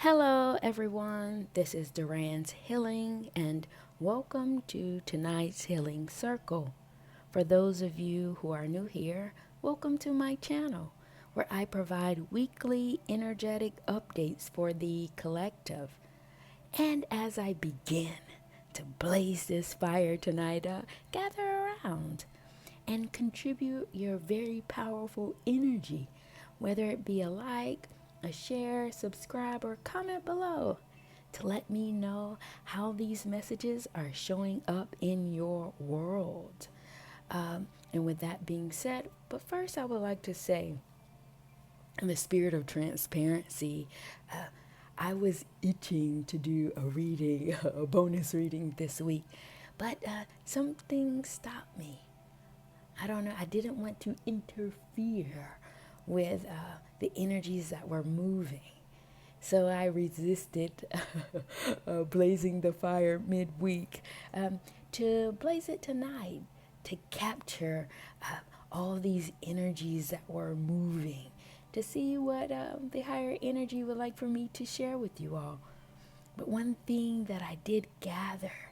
Hello, everyone. This is Duran's Healing, and welcome to tonight's Healing Circle. For those of you who are new here, welcome to my channel, where I provide weekly energetic updates for the collective. And as I begin to blaze this fire tonight, gather around and contribute your very powerful energy, whether it be a like, a share, subscribe, or comment below to let me know how these messages are showing up in your world. And with that being said, but first I would like to say, in the spirit of transparency, I was itching to do a reading, a bonus reading this week, but something stopped me. I don't know, I didn't want to interfere with the energies that were moving. So I resisted blazing the fire midweek to blaze it tonight, to capture all these energies that were moving, to see what the higher energy would like for me to share with you all. But one thing that I did gather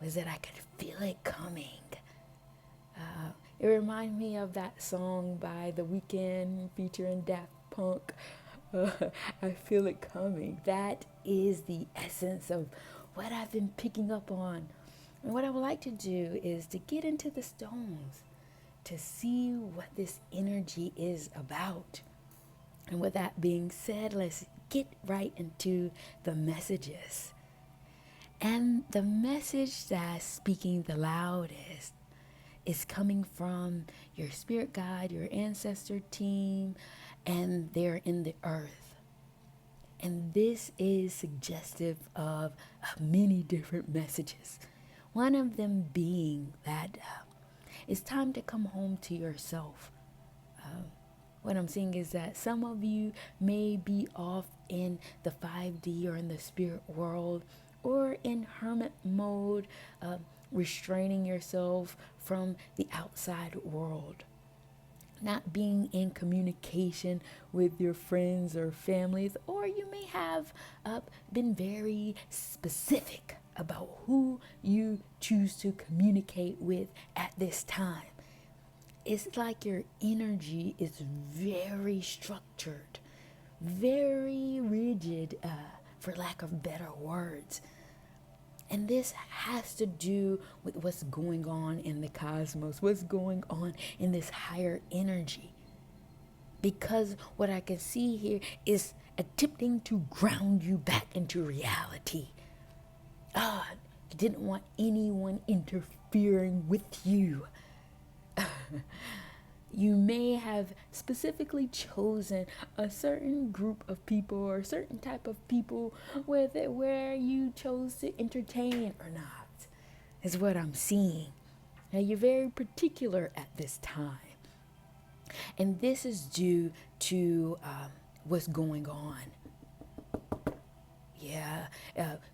was that I could feel it coming. It reminded me of that song by The Weeknd featuring Daft Punk. I feel it coming. That is the essence of what I've been picking up on. And what I would like to do is to get into the stones, to see what this energy is about. And with that being said, let's get right into the messages. And the message that's speaking the loudest is coming from your spirit guide, your ancestor team, and they're in the earth. And this is suggestive of many different messages. One of them being that it's time to come home to yourself. What I'm seeing is that some of you may be off in the 5D or in the spirit world or in hermit mode, restraining yourself from the outside world, not being in communication with your friends or families, or you may have been very specific about who you choose to communicate with at this time. It's like your energy is very structured, very rigid, for lack of better words. And this has to do with what's going on in the cosmos, what's going on in this higher energy. Because what I can see here is attempting to ground you back into reality. You didn't want anyone interfering with you. You may have specifically chosen a certain group of people or a certain type of people where you chose to entertain or not, is what I'm seeing. Now, you're very particular at this time. And this is due to what's going on.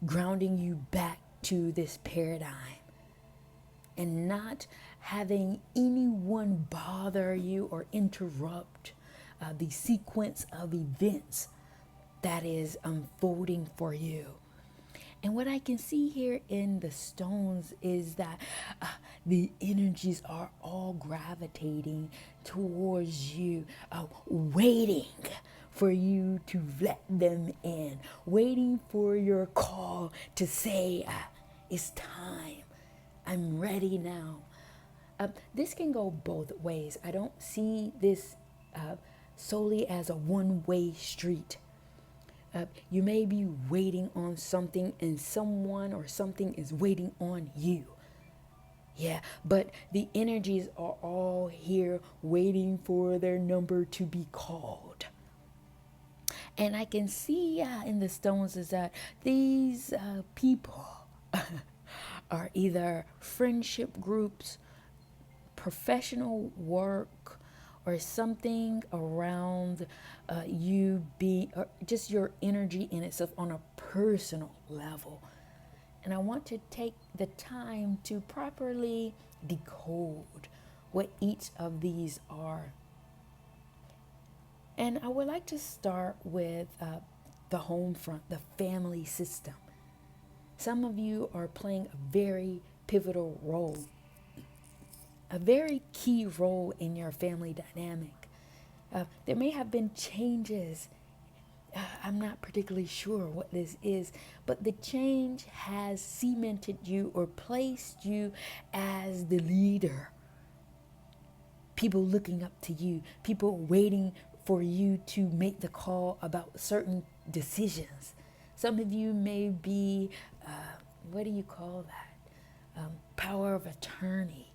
Grounding you back to this paradigm and not having anyone bother you or interrupt the sequence of events that is unfolding for you. And what I can see here in the stones is that the energies are all gravitating towards you, waiting for you to let them in, waiting for your call to say, it's time. I'm ready now. This can go both ways. I don't see this solely as a one-way street. You may be waiting on something and someone or something is waiting on you. Yeah, but the energies are all here waiting for their number to be called. And I can see in the stones is that these people are either friendship groups, professional work, or something around you being, or just your energy in itself on a personal level. And I want to take the time to properly decode what each of these are. And I would like to start with the home front, the family system. Some of you are playing a very pivotal role, a very key role in your family dynamic. There may have been changes. I'm not particularly sure what this is, but the change has cemented you or placed you as the leader. People looking up to you, people waiting for you to make the call about certain decisions. Some of you may be, what do you call that? Power of attorney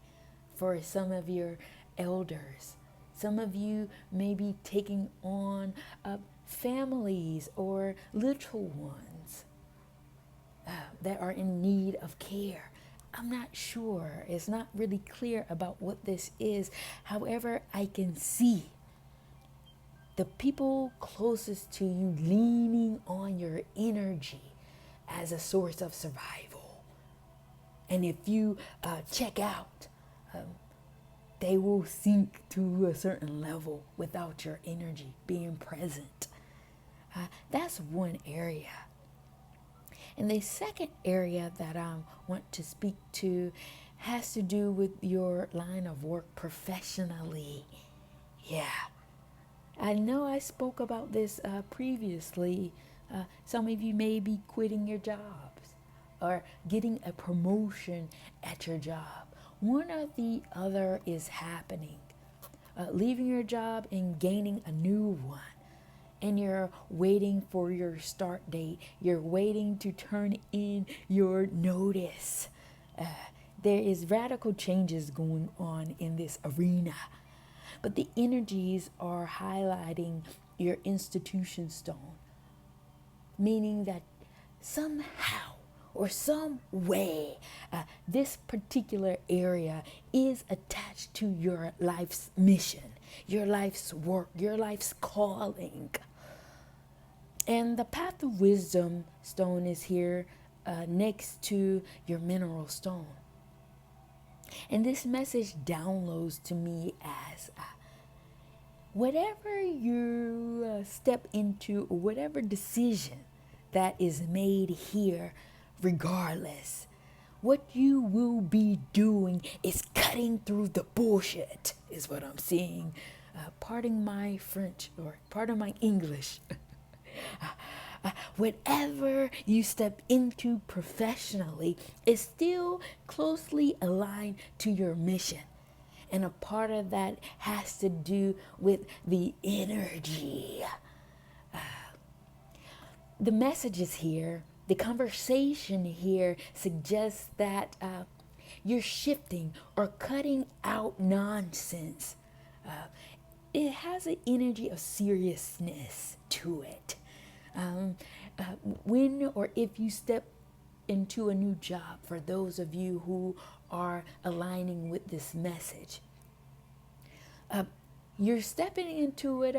for some of your elders. Some of you may be taking on families or little ones that are in need of care. I'm not sure. It's not really clear about what this is. However, I can see the people closest to you leaning on your energy as a source of survival. And if you check out, they will sink to a certain level without your energy being present. That's one area. And the second area that I want to speak to has to do with your line of work professionally. Yeah. I know I spoke about this previously. Some of you may be quitting your jobs or getting a promotion at your job. One or the other is happening. Leaving your job and gaining a new one. And you're waiting for your start date. You're waiting to turn in your notice. There is radical changes going on in this arena. But the energies are highlighting your institution stone. Meaning that somehow or some way, this particular area is attached to your life's mission, your life's work, your life's calling. And the path of wisdom stone is here next to your mineral stone. And this message downloads to me as whatever you step into, or whatever decision that is made here, regardless, what you will be doing is cutting through the bullshit, is what I'm seeing. Pardon my French, or pardon my English. Whatever you step into professionally is still closely aligned to your mission. And a part of that has to do with the energy. The messages here, the conversation here suggests that you're shifting or cutting out nonsense. It has an energy of seriousness to it. When or if you step into a new job, for those of you who are aligning with this message, you're stepping into it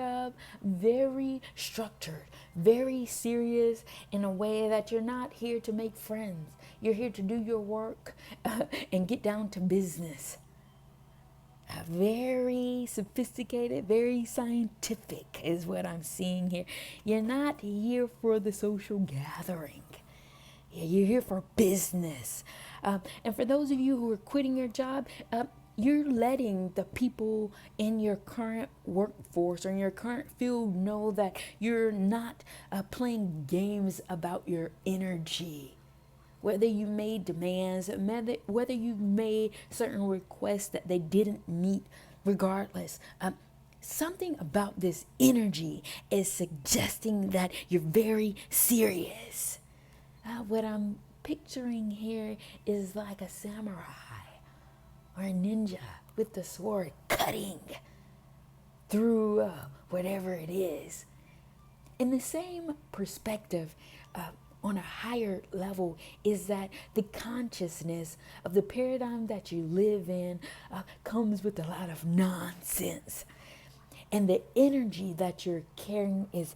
very structured, very serious, in a way that you're not here to make friends. You're here to do your work and get down to business. Very sophisticated, very scientific is what I'm seeing here. You're not here for the social gathering. You're here for business. And for those of you who are quitting your job, you're letting the people in your current workforce or in your current field know that you're not playing games about your energy. Whether you made demands, whether you made certain requests that they didn't meet, regardless, something about this energy is suggesting that you're very serious. What I'm picturing here is like a samurai or a ninja with the sword cutting through whatever it is. In the same perspective, on a higher level, is that the consciousness of the paradigm that you live in comes with a lot of nonsense. And the energy that you're carrying is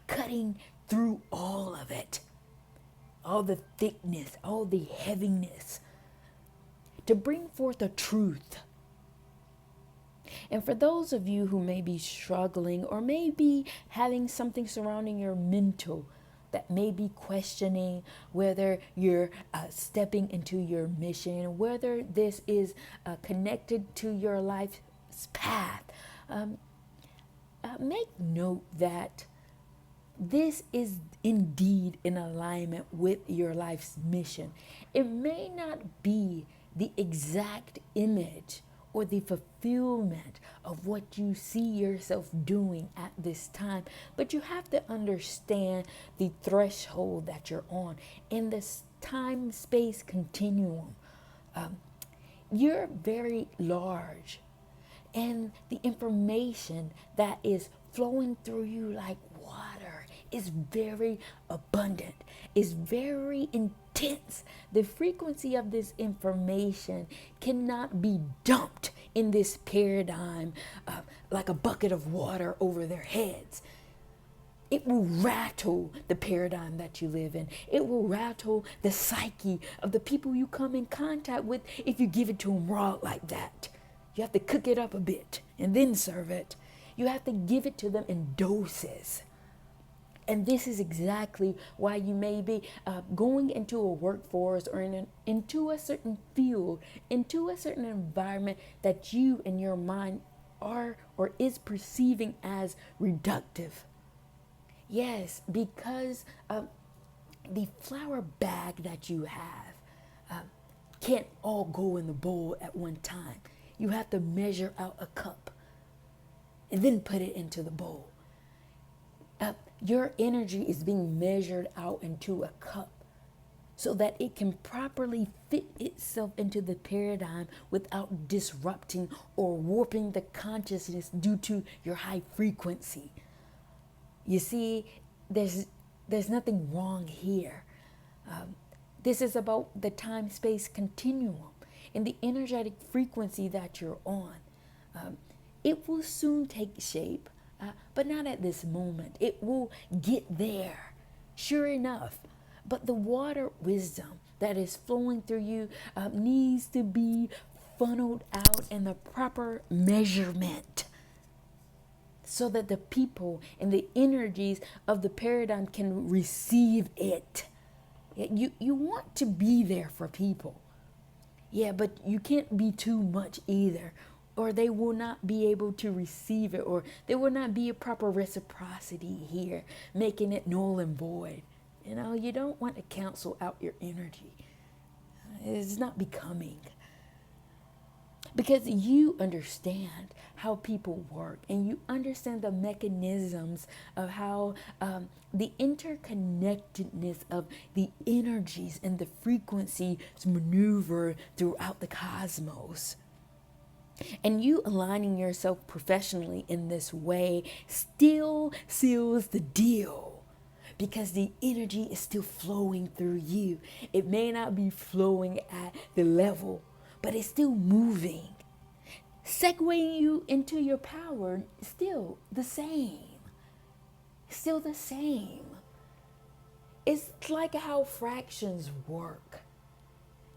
cutting through all of it. All the thickness, all the heaviness. To bring forth a truth. And for those of you who may be struggling or may be having something surrounding your mental, that may be questioning whether you're stepping into your mission, whether this is connected to your life's path, make note that this is indeed in alignment with your life's mission. It may not be the exact image or the fulfillment of what you see yourself doing at this time, but you have to understand the threshold that you're on in this time space continuum. You're very large, and the information that is flowing through you like water is very abundant, is very intense. The frequency of this information cannot be dumped in this paradigm like a bucket of water over their heads. It will rattle the paradigm that you live in. It will rattle the psyche of the people you come in contact with if you give it to them raw like that. You have to cook it up a bit and then serve it. You have to give it to them in doses. And this is exactly why you may be going into a workforce or into a certain field, into a certain environment that you in your mind are or is perceiving as reductive. Yes, because the flour bag that you have can't all go in the bowl at one time. You have to measure out a cup and then put it into the bowl. Your energy is being measured out into a cup so that it can properly fit itself into the paradigm without disrupting or warping the consciousness due to your high frequency. You see, there's nothing wrong here. This is about the time-space continuum and the energetic frequency that you're on. It will soon take shape, but not at this moment. It will get there, sure enough. But the water wisdom that is flowing through you needs to be funneled out in the proper measurement, so that the people and the energies of the paradigm can receive it. You want to be there for people. Yeah, but you can't be too much either, or they will not be able to receive it, or there will not be a proper reciprocity here, making it null and void. You know, you don't want to cancel out your energy. It's not becoming. Because you understand how people work and you understand the mechanisms of how the interconnectedness of the energies and the frequencies maneuver throughout the cosmos. And you aligning yourself professionally in this way still seals the deal, because the energy is still flowing through you. It may not be flowing at the level, but it's still moving. Segueing you into your power, still the same. Still the same. It's like how fractions work.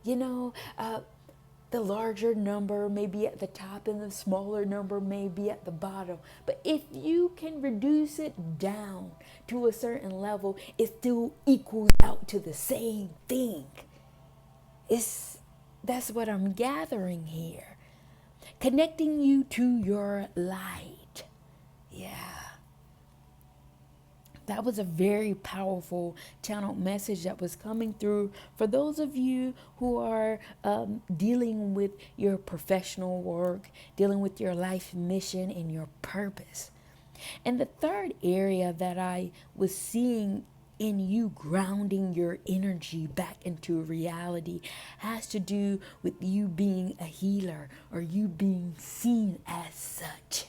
You know, the larger number may be at the top and the smaller number may be at the bottom. But if you can reduce it down to a certain level, it still equals out to the same thing. That's what I'm gathering here. Connecting you to your light. Yeah. That was a very powerful channel message that was coming through for those of you who are dealing with your professional work, dealing with your life mission and your purpose. And the third area that I was seeing in you grounding your energy back into reality has to do with you being a healer, or you being seen as such.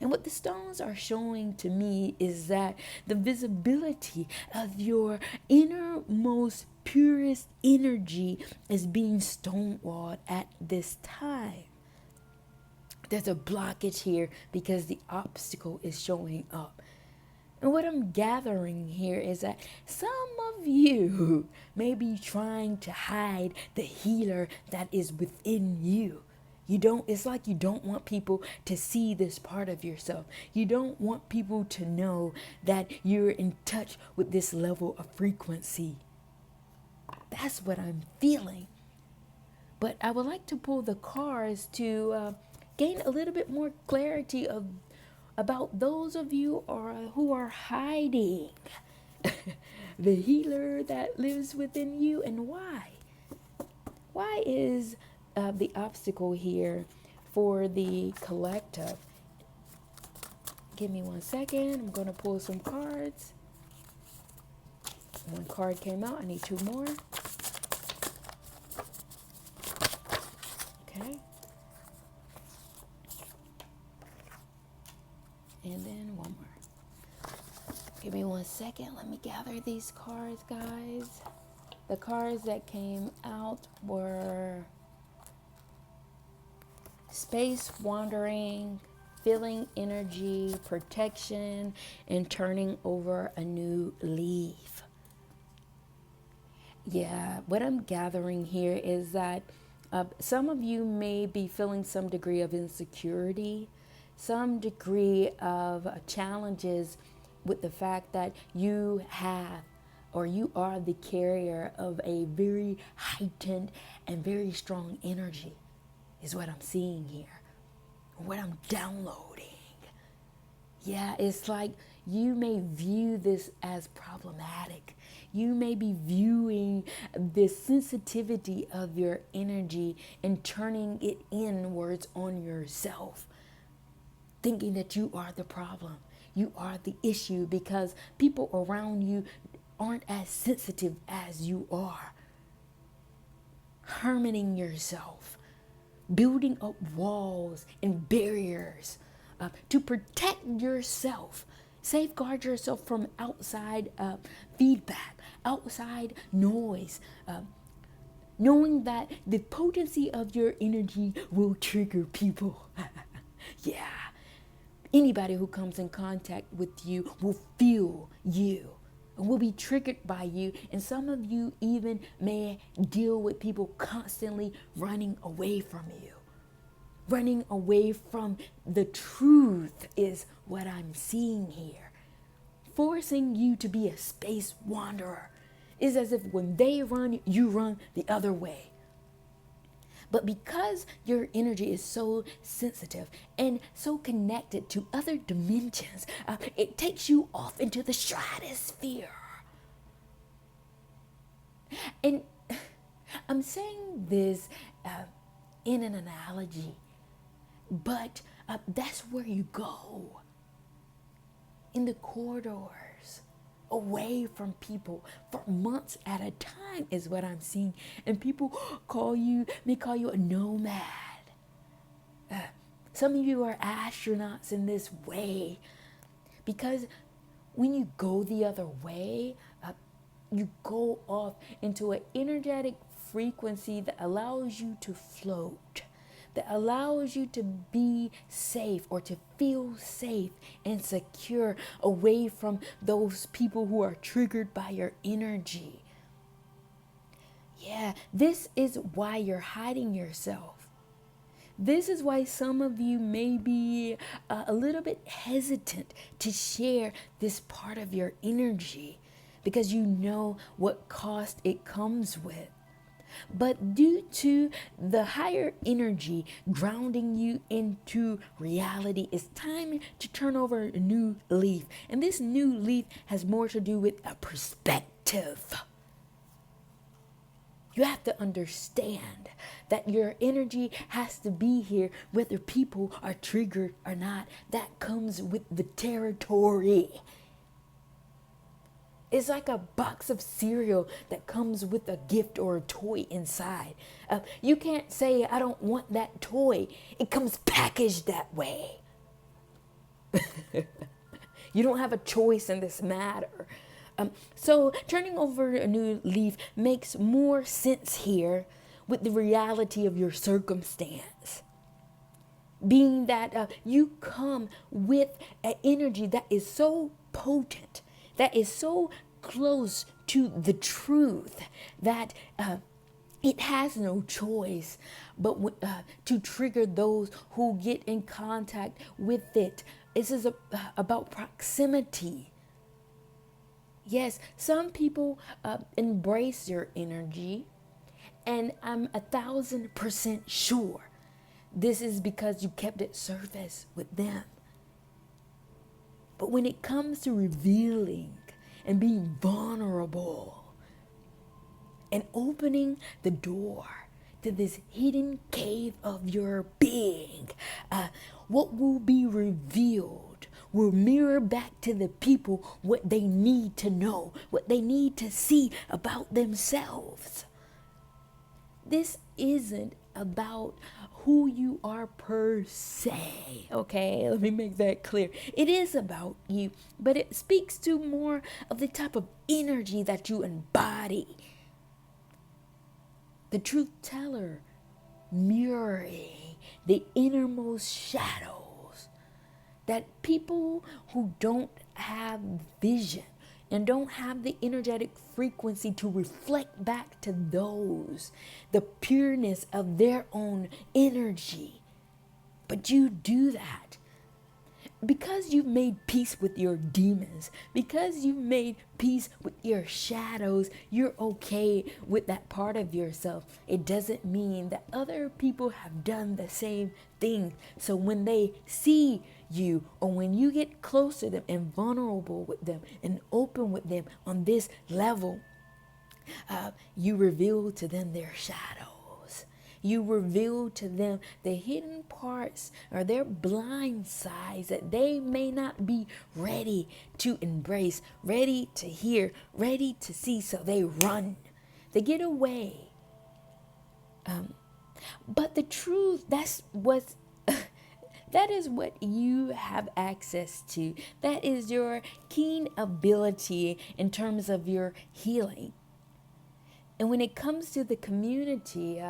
And what the stones are showing to me is that the visibility of your innermost, purest energy is being stonewalled at this time. There's a blockage here because the obstacle is showing up. And what I'm gathering here is that some of you may be trying to hide the healer that is within you. It's like you don't want people to see this part of yourself. You don't want people to know that you're in touch with this level of frequency. That's what I'm feeling. But I would like to pull the cards to gain a little bit more clarity about those of you who are hiding the healer that lives within you, and why. Why is the obstacle here for the collective? Give me 1 second. I'm going to pull some cards. One card came out. I need 2 more. Okay. And then 1 more. Give me 1 second. Let me gather these cards, guys. The cards that came out were space wandering, feeling energy, protection, and turning over a new leaf. Yeah, what I'm gathering here is that some of you may be feeling some degree of insecurity, some degree of challenges with the fact that you have or you are the carrier of a very heightened and very strong energy, is what I'm seeing here, what I'm downloading. Yeah, it's like you may view this as problematic. You may be viewing the sensitivity of your energy and turning it inwards on yourself, thinking that you are the problem, you are the issue, because people around you aren't as sensitive as you are. Hermiting yourself, building up walls and barriers to protect yourself, safeguard yourself from outside feedback, outside noise, knowing that the potency of your energy will trigger people. Yeah. Anybody who comes in contact with you will feel you and will be triggered by you. And some of you even may deal with people constantly running away from you. Running away from the truth is what I'm seeing here. Forcing you to be a space wanderer. It's as if when they run, you run the other way. But because your energy is so sensitive and so connected to other dimensions, it takes you off into the stratosphere. And I'm saying this in an analogy, but that's where you go. In the corridors, away from people for months at a time is what I'm seeing. And people may call you a nomad. Some of you are astronauts in this way, because when you go the other way, you go off into an energetic frequency that allows you to float, that allows you to be safe or to feel safe and secure away from those people who are triggered by your energy. Yeah, this is why you're hiding yourself. This is why some of you may be a little bit hesitant to share this part of your energy, because you know what cost it comes with. But due to the higher energy grounding you into reality, it's time to turn over a new leaf. And this new leaf has more to do with a perspective. You have to understand that your energy has to be here whether people are triggered or not. That comes with the territory. It's like a box of cereal that comes with a gift or a toy inside. You can't say, I don't want that toy. It comes packaged that way. You don't have a choice in this matter. So turning over a new leaf makes more sense here with the reality of your circumstance. Being that you come with an energy that is so potent, that is so close to the truth, that It has no choice but to trigger those who get in contact with it. This is about proximity. Yes, some people embrace your energy, and I'm 1,000% sure this is because you kept it surface with them. But when it comes to revealing and being vulnerable and opening the door to this hidden cave of your being, what will be revealed will mirror back to the people what they need to know, what they need to see about themselves. This isn't about who you are per se, okay? Let me make that clear. It is about you, but it speaks to more of the type of energy that you embody. The truth teller mirroring the innermost shadows that people who don't have vision and don't have the energetic frequency to reflect back to those, the pureness of their own energy. But you do that because you've made peace with your demons, because you've made peace with your shadows. You're okay with that part of yourself. It doesn't mean that other people have done the same thing. So when they see you, or when you get close to them and vulnerable with them and open with them on this level, you reveal to them their shadows. You reveal to them the hidden parts or their blind sides that they may not be ready to embrace, ready to hear, ready to see. So they run, they get away. But the truth, that is what you have access to. That is your keen ability in terms of your healing. And when it comes to the community,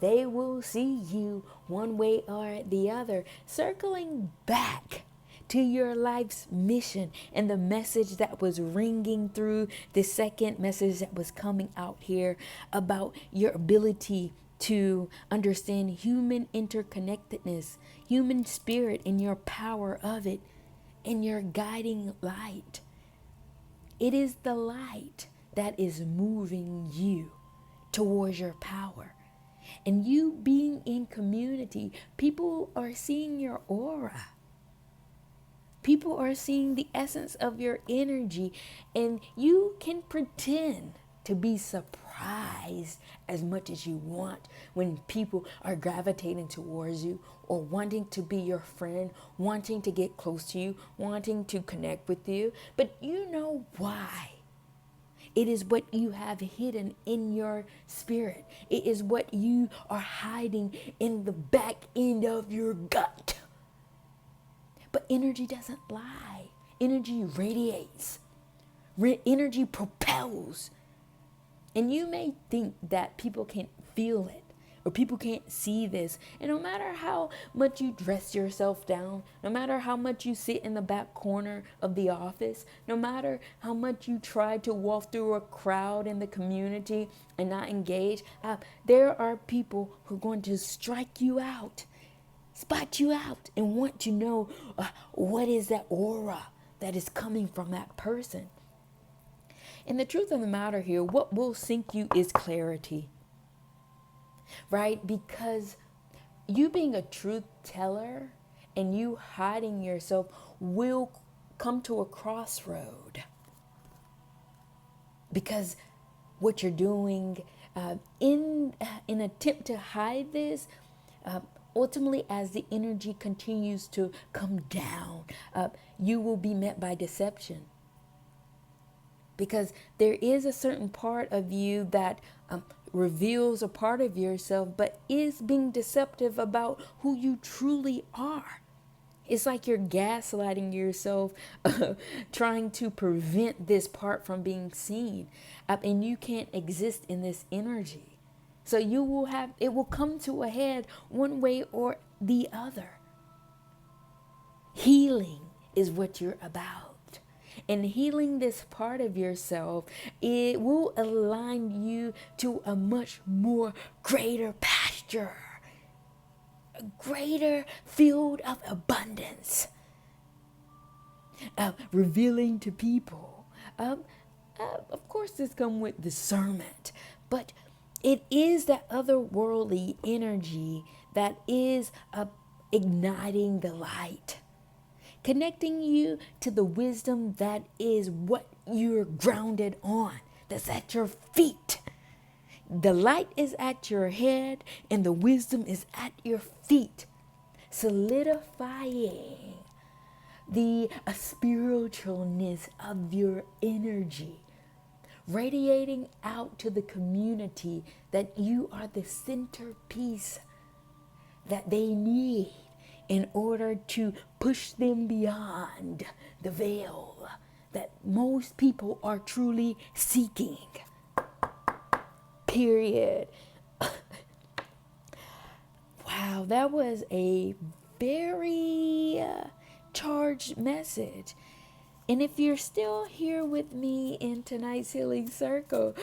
they will see you one way or the other. Circling back to your life's mission and the message that was ringing through, the second message that was coming out here about your ability to understand human interconnectedness, human spirit, and your power of it, and your guiding light. It is the light that is moving you towards your power. And you being in community, people are seeing your aura. People are seeing the essence of your energy, and you can pretend to be surprised as much as you want when people are gravitating towards you or wanting to be your friend, wanting to get close to you, wanting to connect with you. But you know why. It is what you have hidden in your spirit. It is what you are hiding in the back end of your gut. But energy doesn't lie. Energy radiates. Energy propels. And you may think that people can't feel it, or people can't see this. And no matter how much you dress yourself down, no matter how much you sit in the back corner of the office, no matter how much you try to walk through a crowd in the community and not engage, there are people who are going to strike you out, spot you out, and want to know what is that aura that is coming from that person. And the truth of the matter here, what will sink you is clarity. Right? Because you being a truth teller and you hiding yourself will come to a crossroad. Because what you're doing in an attempt to hide this, ultimately as the energy continues to come down, you will be met by deception. Because there is a certain part of you that reveals a part of yourself, but is being deceptive about who you truly are. It's like you're gaslighting yourself, trying to prevent this part from being seen. And you can't exist in this energy. So it will come to a head one way or the other. Healing is what you're about. And healing this part of yourself, it will align you to a much more greater pasture, a greater field of abundance, revealing to people. Of course, this comes with discernment, but it is that otherworldly energy that is igniting the light, connecting you to the wisdom that is what you're grounded on, that's at your feet. The light is at your head and the wisdom is at your feet, solidifying the spiritualness of your energy, radiating out to the community that you are the centerpiece that they need in order to push them beyond the veil that most people are truly seeking. Period. Wow, that was a very charged message. And if you're still here with me in tonight's healing circle,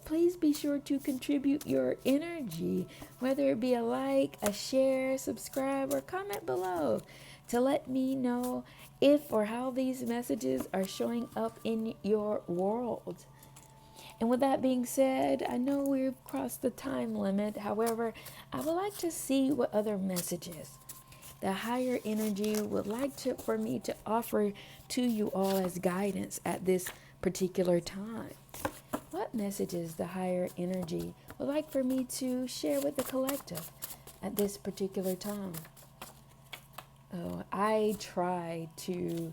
please be sure to contribute your energy, whether it be a like, a share, subscribe, or comment below to let me know if or how these messages are showing up in your world. And with that being said, I know we've crossed the time limit. However, I would like to see what other messages the higher energy would like for me to offer to you all as guidance at this particular time. What messages the higher energy would like for me to share with the collective at this particular time? Oh, I tried to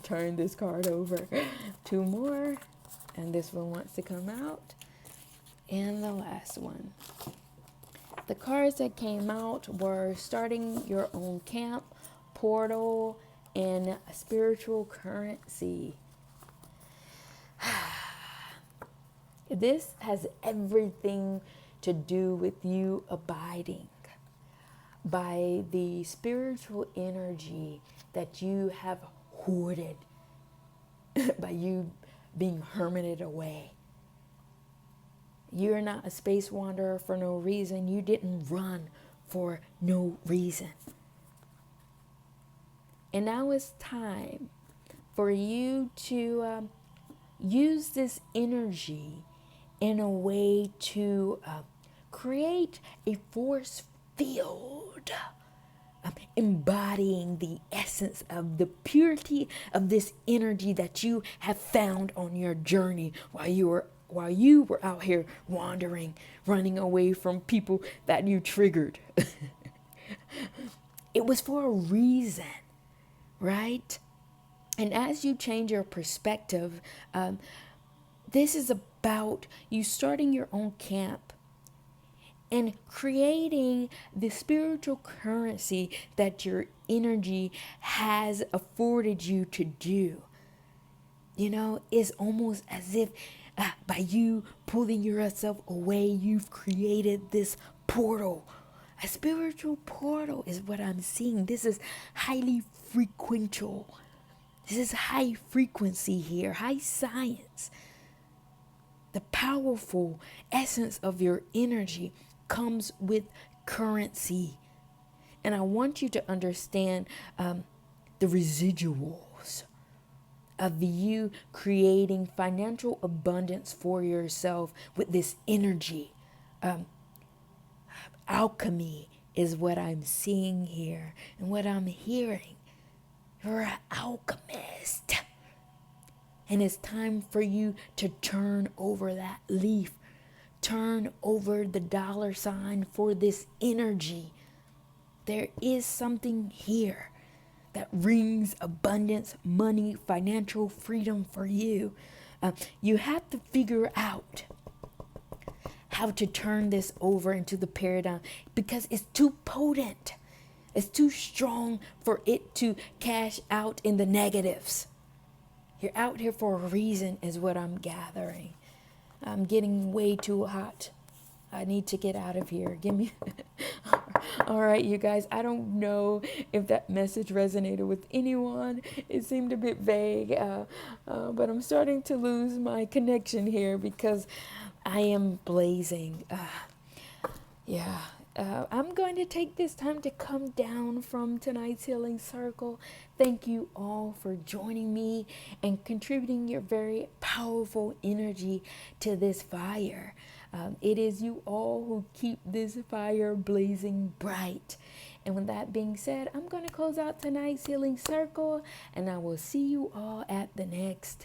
turn this card over. Two more, and this one wants to come out. And the last one. The cards that came out were starting your own camp, portal, and a spiritual currency. This has everything to do with you abiding by the spiritual energy that you have hoarded, by you being hermited away. You're not a space wanderer for no reason. You didn't run for no reason. And now it's time for you to use this energy in a way to create a force field, embodying the essence of the purity of this energy that you have found on your journey while you were out here wandering, running away from people that you triggered. It was for a reason, right? And as you change your perspective, this is about you starting your own camp and creating the spiritual currency that your energy has afforded you to do. You know, it's almost as if by you pulling yourself away, you've created this portal. A spiritual portal is what I'm seeing. This is highly frequential. This is high frequency here, high science. The powerful essence of your energy comes with currency. And I want you to understand the residuals of you creating financial abundance for yourself with this energy. Alchemy is what I'm seeing here and what I'm hearing. You're an alchemist. And it's time for you to turn over that leaf. Turn over the dollar sign for this energy. There is something here that brings abundance, money, financial freedom for you. You have to figure out how to turn this over into the paradigm because it's too potent. It's too strong for it to cash out in the negatives. You're out here for a reason is what I'm gathering. I'm getting way too hot. I need to get out of here. Give me. All right, you guys. I don't know if that message resonated with anyone. It seemed a bit vague, but I'm starting to lose my connection here because I am blazing. Yeah. I'm going to take this time to come down from tonight's healing circle. Thank you all for joining me and contributing your very powerful energy to this fire. It is you all who keep this fire blazing bright. And with that being said, I'm going to close out tonight's healing circle, and I will see you all at the next.